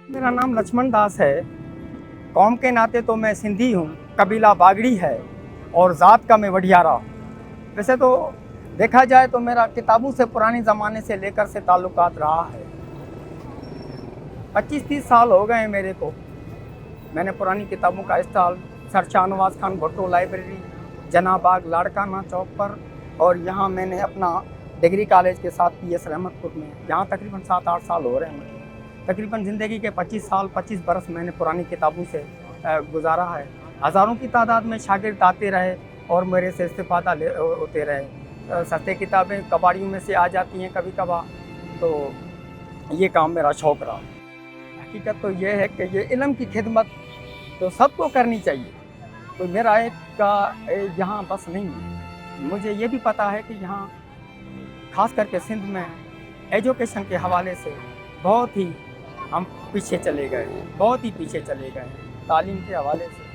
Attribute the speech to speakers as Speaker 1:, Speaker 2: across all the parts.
Speaker 1: मेरा नाम लक्ष्मण दास है। कौम के नाते तो मैं सिंधी हूँ, कबीला बागड़ी है और ज़ात का मैं वढियारा हूँ। वैसे तो देखा जाए तो मेरा किताबों से पुराने ज़माने से लेकर से ताल्लुकात रहा है। 25-30 साल हो गए हैं मेरे को। मैंने पुरानी किताबों का stall sir Shahnawaz Khan Bhutto library, Jinnah Bagh Larkana चौक पर, और यहाँ मैंने अपना डिग्री कॉलेज के साथ PS रहमतपुर में, यहाँ तकरीबन 7-8 साल हो रहे हैं। तकरीबन ज़िंदगी के 25 बरस मैंने पुरानी किताबों से गुजारा है। हज़ारों की तादाद में शागिर्द आते रहे और मेरे से इस्तिफ़ादा होते रहे। सस्ते किताबें कबाड़ियों में से आ जाती हैं कभी कभार, तो ये काम मेरा शौक़ रहा। हकीकत तो ये है कि ये इल्म की खिदमत तो सबको करनी चाहिए, तो मेरा एक का यहाँ बस नहीं है। मुझे ये भी पता है कि यहाँ ख़ास करके सिंध में एजुकेशन के हवाले से बहुत ही हम पीछे चले गए, बहुत ही पीछे चले गए तालीम के हवाले से।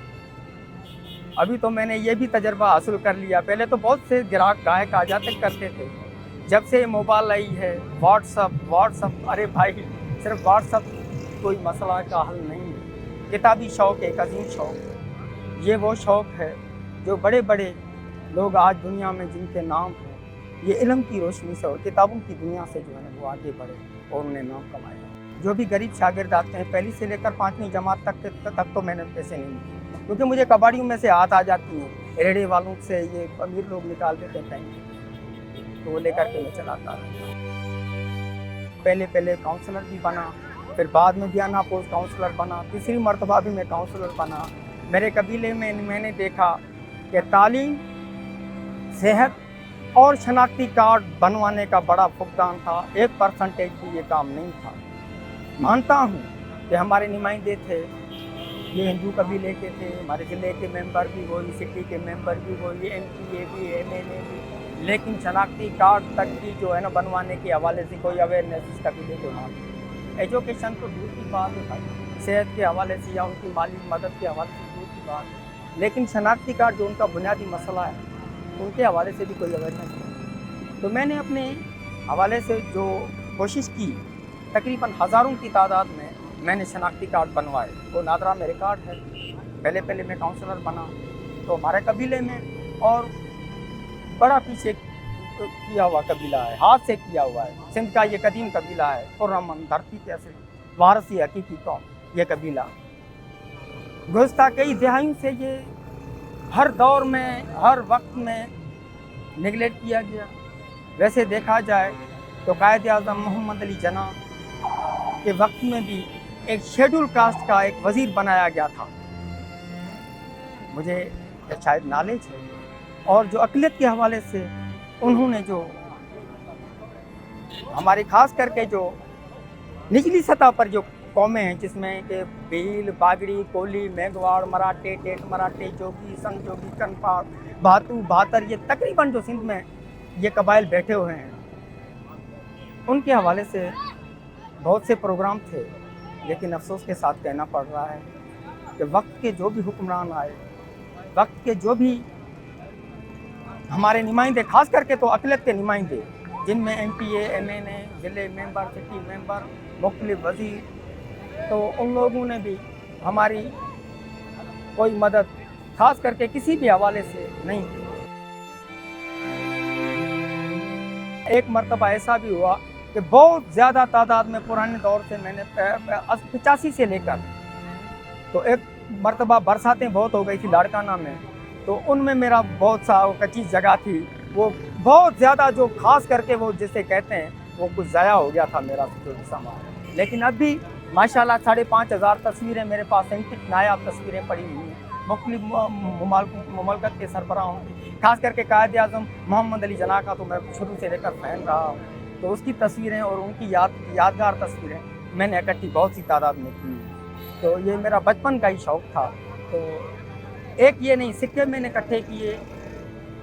Speaker 1: अभी तो मैंने ये भी तजर्बा हासिल कर लिया। पहले तो बहुत से गायक आ जाते करते थे, जब से मोबाइल आई है व्हाट्सअप, अरे भाई सिर्फ व्हाट्सअप कोई मसला का हल नहीं है। किताबी शौक़ एक अजीम शौक़ है। ये वो शौक़ है जो बड़े बड़े लोग आज दुनिया में जिनके नाम हैं, ये इल्म की रोशनी से और किताबों की दुनिया से जो है वो आगे बढ़े और उन्हें नाम कमाए। जो भी गरीब शागिर्द आते हैं, पहली से लेकर 5वीं जमात तक तो मैंने पैसे नहीं दिए, क्योंकि मुझे कबाड़ियों में से हाथ आ जाती हैं। रेड़े वालों से ये अमीर लोग निकाल देते हैं कहीं, तो वो लेकर के मैं चलाता रहता। पहले काउंसलर भी बना, फिर बाद में दियाना पोस्ट काउंसलर बना, तीसरी मरतबा भी मैं काउंसलर बना। मेरे कबीले में मैंने देखा कि तालीम, सेहत और शनाख्ती कार्ड बनवाने का बड़ा फुकदान था। 1% भी ये काम नहीं था। मानता हूँ कि हमारे नुमाइंदे थे, ये हिंदू कबीले के थे, हमारे ज़िले के मेंबर भी वही, सिटी के मेंबर भी वही, MPA भी, MLA भी, लेकिन शनाख्ती कार्ड तक भी जो है ना बनवाने के हवाले से कोई अवेयरनेस इस कबीले को ना। एजुकेशन तो दूर की बात है भाई, सेहत के हवाले से या उनकी माली मदद के हवाले से दूर की बात है, लेकिन शनाख्ती कार्ड जो उनका बुनियादी मसला है उनके हवाले से भी कोई अवेयरनेस नहीं। तो मैंने अपने हवाले से जो कोशिश की, तकरीबन हज़ारों की तादाद में मैंने शनाख्ती कार्ड बनवाए। वो नादरा में रिकॉर्ड है। पहले मैं काउंसलर बना तो हमारे कबीले में, और बड़ा पीछे किया हुआ कबीला है, हाथ से किया हुआ है। सिंध का ये कदीम कबीला है, पुरअमन, धरती के असली वारसी हकीकी कौम ये कबीला। गुज़श्ता कई दहाइयों से ये हर दौर में, हर वक्त में निगलेक्ट किया गया। वैसे देखा जाए तो कायद आज़म मोहम्मद अली जिन्ना के वक्त में भी एक शेड्यूल कास्ट का एक वज़ीर बनाया गया था, मुझे शायद नॉलेज है। और जो अक़लियत के हवाले से उन्होंने जो हमारी ख़ास करके जो निचली सतह पर जो कौमें हैं, जिसमें कि भील, बागड़ी, कोली, मेघवाड़, मराठे, टेट मराठे, जोगी, संजोगी, कनपाड़, भातू, भातर, ये तकरीबन जो सिंध में ये कबाइल बैठे हुए हैं, उनके हवाले से बहुत से प्रोग्राम थे। लेकिन अफसोस के साथ कहना पड़ रहा है कि वक्त के जो भी हुक्मरान आए, वक्त के जो भी हमारे नुमाइंदे, खास करके तो अक़लियत के नुमाइंदे, जिनमें MPA, MNA, ज़िले मेंबर, सिटी मेंबर, मुख्तलिफ वज़ीर, तो उन लोगों ने भी हमारी कोई मदद खास करके किसी भी हवाले से नहीं की। एक मरतबा ऐसा भी हुआ कि बहुत ज़्यादा तादाद में पुराने दौर से मैंने 85 से लेकर, तो एक मरतबा बरसातें बहुत हो गई थी लाड़काना में, तो उनमें मेरा बहुत सा कच्ची जगह थी, वो बहुत ज़्यादा जो खास करके वो जिसे कहते हैं वो कुछ ज़ाया हो गया था मेरा जो सामान। लेकिन अब भी माशाल्लाह 5,500 तस्वीरें मेरे पास एंटिक नायाब तस्वीरें पड़ी हुई हैं मुख्तलिफ मुमालकत के सरबराहों की। खास करके कायद आज़म मोहम्मद अली जिन्ना का तो मैं शुरू से लेकर फ़ैन रहा हूँ, तो उसकी तस्वीरें और उनकी यादगार तस्वीरें मैंने इकट्ठी बहुत सी तादाद में की। तो ये मेरा बचपन का ही शौक़ था। तो एक ये नहीं, सिक्के मैंने इकट्ठे किए,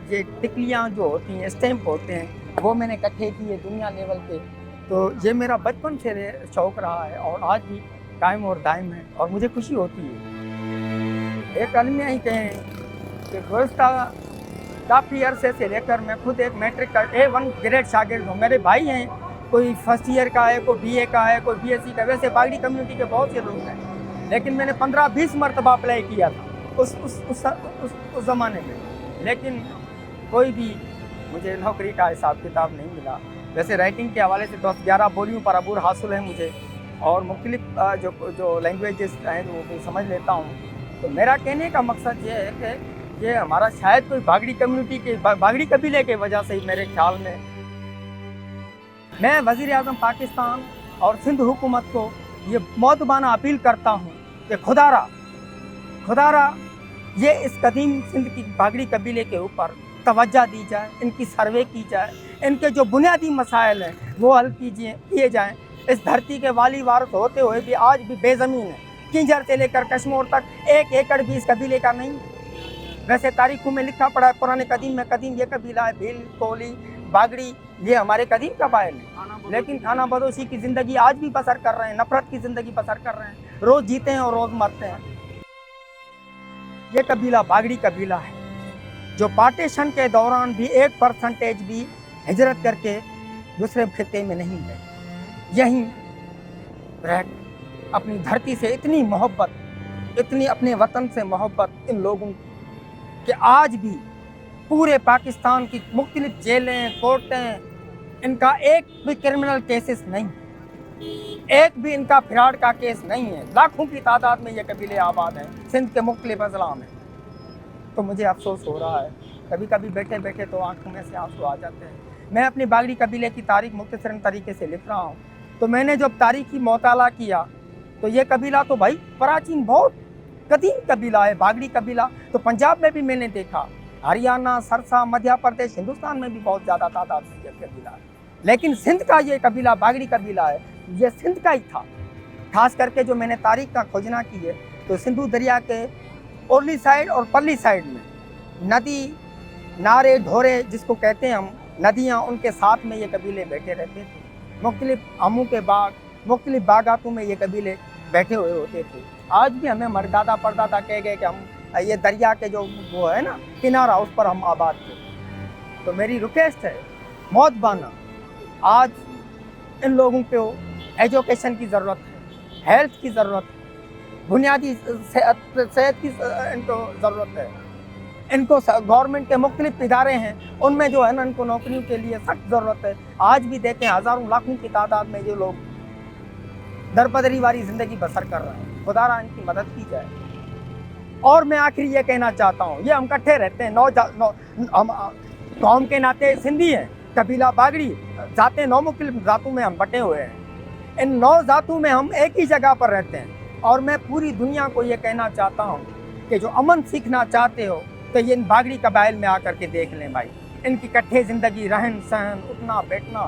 Speaker 1: ये टिकलियाँ जो होती हैं, स्टैम्प होते हैं, वो मैंने इकट्ठे किए दुनिया लेवल पे। तो ये मेरा बचपन से शौक़ रहा है और आज भी कायम और दायम है, और मुझे खुशी होती है। एक अलमिया ही कहें कि गुज़श्ता काफ़ी अरसे से लेकर मैं खुद एक मैट्रिक का A1 ग्रेड शागिर्द हूँ। मेरे भाई हैं कोई फर्स्ट ईयर का है, कोई बीए का है, कोई बीएससी का। वैसे बागड़ी कम्युनिटी के बहुत से लोग हैं, लेकिन मैंने 15-20 मरतबा अप्लाई किया था उस ज़माने में, लेकिन कोई भी मुझे नौकरी का हिसाब किताब नहीं मिला। वैसे राइटिंग के हवाले से 10-11 बोलियों पर अबूर हासिल है मुझे, और मुख्तलिफ जो लैंग्वेजेस हैं वो भी समझ लेता हूँ। तो मेरा कहने का मकसद ये है कि ये हमारा शायद कोई बागड़ी कम्युनिटी के बागड़ी कबीले के वजह से ही मेरे ख्याल में मैं वज़ीर आज़म पाकिस्तान और सिंध हुकूमत को ये मौतबाना अपील करता हूँ कि खुदारा ये इस कदीम सिंध की बागड़ी कबीले के ऊपर तवज्जो दी जाए, इनकी सर्वे की जाए, इनके जो बुनियादी मसाइल हैं वो हल किए जाएँ। इस धरती के वाली वारिस होते हुए भी आज भी बेज़मीन है। किंजर से लेकर कश्मीर तक 1 एकड़ भी इस कबीले का नहीं। वैसे तारीखों में लिखा पड़ा है, पुराने कदीम में कदीम ये कबीला है, भील, कोली, बागड़ी, ये हमारे कदीम कबाइल हैं, लेकिन खाना बदोशी की ज़िंदगी आज भी बसर कर रहे हैं, नफरत की ज़िंदगी बसर कर रहे हैं, रोज़ जीते हैं और रोज़ मरते हैं। ये कबीला बागड़ी कबीला है जो पार्टीशन के दौरान भी 1% भी हिजरत करके दूसरे खित्ते में नहीं गए। यहीं रह अपनी धरती से इतनी मोहब्बत, इतनी अपने वतन से मोहब्बत इन लोगों कि आज भी पूरे पाकिस्तान की मुख्तलिफ जेलें, कोर्टें, इनका एक भी क्रिमिनल केसेस नहीं, एक भी इनका फिराड का केस नहीं है। लाखों की तादाद में ये कबीले आबाद हैं सिंध के मुख्तलिफ अजला में। तो मुझे अफसोस हो रहा है, कभी कभी बैठे बैठे तो आंखों में से आंसू आ जाते हैं। मैं अपनी बागड़ी कबीले की तारीख मुख्तसरन तरीके से लिख रहा हूँ। तो मैंने जब तारीखी मौताला किया तो ये कबीला तो भाई प्राचीन बहुत कदीम कबीला है। बागड़ी कबीला तो पंजाब में भी मैंने देखा, हरियाणा, सरसा, मध्य प्रदेश, हिंदुस्तान में भी बहुत ज़्यादा तादाद में ये कबीला है। लेकिन सिंध का ये कबीला बागड़ी कबीला है, ये सिंध का ही था। खास करके जो मैंने तारीख का खोजना की है तो सिंधु दरिया के ओरली साइड और परली साइड में नदी, नारे, ढोरे जिसको कहते हैं हम, नदियाँ, उनके साथ में ये कबीले बैठे रहते थे। मुख्तलिफ आमों के बाग, मुख्तलिफ बागातों में ये कबीले बैठे हुए होते थे। आज भी हमें मरदादा परदादा कह गए कि हम ये दरिया के जो वो है ना किनारा, उस पर हम आबाद थे। तो मेरी रिक्वेस्ट है मौतबाना, आज इन लोगों को एजुकेशन की ज़रूरत है, हेल्थ की ज़रूरत है, बुनियादी सेहत की इनको ज़रूरत है। इनको गवर्नमेंट के मुख्तलिफ इदारे हैं, उनमें जो है ना इनको नौकरियों के लिए सख्त ज़रूरत है। आज भी देखें हज़ारों लाखों की तादाद में जो लोग दरबदरी वाली ज़िंदगी बसर कर रहे हैं, खुदारा इनकी मदद की जाए। और मैं आखिर ये कहना चाहता हूँ, ये हम इकट्ठे रहते हैं, हम कौम के नाते सिंधी हैं, कबीला बागड़ी, जाते 9 मुख्तलिफ ज़ातों में हम बटे हुए हैं। इन 9 ज़ातों में हम एक ही जगह पर रहते हैं। और मैं पूरी दुनिया को ये कहना चाहता हूँ कि जो अमन सीखना चाहते हो तो ये इन बागड़ी कबाइल में आकर के देख लें भाई। इनकी इकट्ठे ज़िंदगी, रहन सहन, उठना बैठना,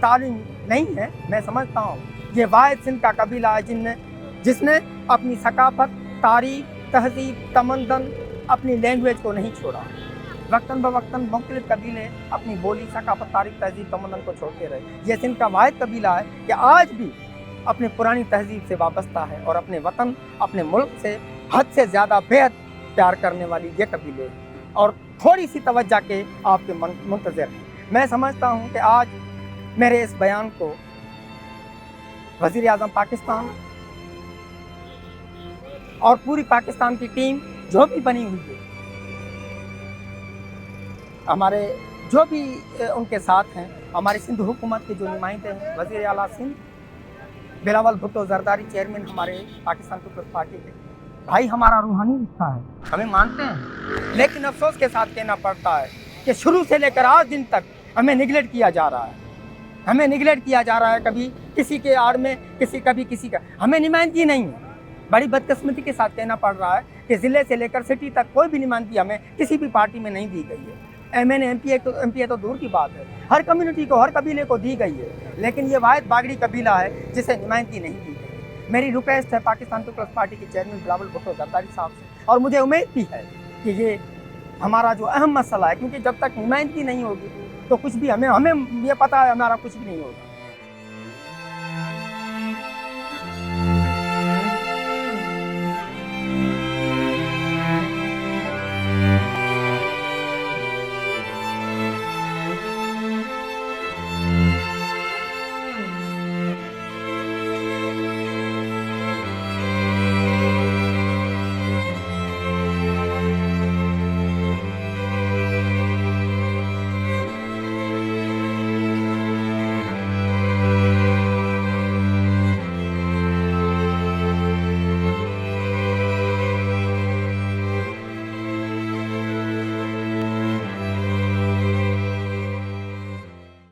Speaker 1: तालीम नहीं है। मैं समझता हूँ ये वाहिद सिंध का कबीला है जिसने अपनी सकाफत, तारीख, तहजीब, तमदन, अपनी लैंग्वेज को नहीं छोड़ा। वक्तन ब वक्तन मुख्तलिफ कबीले अपनी बोली, सकाफत, तारीख, तहजीब, तमदन को छोड़ते रहे। ये सिंध का वाहिद कबीला है कि आज भी अपनी पुरानी तहजीब से वाबस्ता है और अपने वतन, अपने मुल्क से हद से ज़्यादा बेहद प्यार करने वाली ये कबीले और थोड़ी सी तवज्जो के आपके मुंतज़िर हैं। मैं समझता हूँ कि आज मेरे इस बयान को वज़ीर आज़म पाकिस्तान और पूरी पाकिस्तान की टीम जो भी बनी हुई है, हमारे जो भी उनके साथ हैं, हमारी सिंध हुकूमत के जो नुमाइंदे हैं, वज़ीर आला सिंध बिलावल भुट्टो ज़रदारी, चेयरमैन हमारे पाकिस्तान पीपल्स पार्टी के, भाई हमारा रूहानी रिश्ता है, हमें मानते हैं। लेकिन अफसोस के साथ कहना पड़ता है कि शुरू से लेकर आज दिन तक हमें निगलेक्ट किया जा रहा है, हमें निगलेक्ट किया जा रहा है। कभी किसी के आड़ में, कभी किसी का, हमें नुमाइंदगी नहीं है। बड़ी बदकिस्मती के साथ कहना पड़ रहा है कि ज़िले से लेकर सिटी तक कोई भी नुमाइंदगी हमें किसी भी पार्टी में नहीं दी गई है। MNA MPA तो दूर की बात है, हर कम्युनिटी को, हर कबीले को दी गई है, लेकिन ये वाहिद बागड़ी कबीला है जिसे नुमाइंदगी नहीं दी गई। मेरी रिक्वेस्ट है पाकिस्तान पीपल्स पार्टी के चेयरमैन बिलावल भुट्टो ज़रदारी साहब से, और मुझे उम्मीद भी है कि ये हमारा जो अहम मसला है, क्योंकि जब तक नुमाइंदगी नहीं होगी तो कुछ भी हमें ये पता है हमारा कुछ भी नहीं होगा।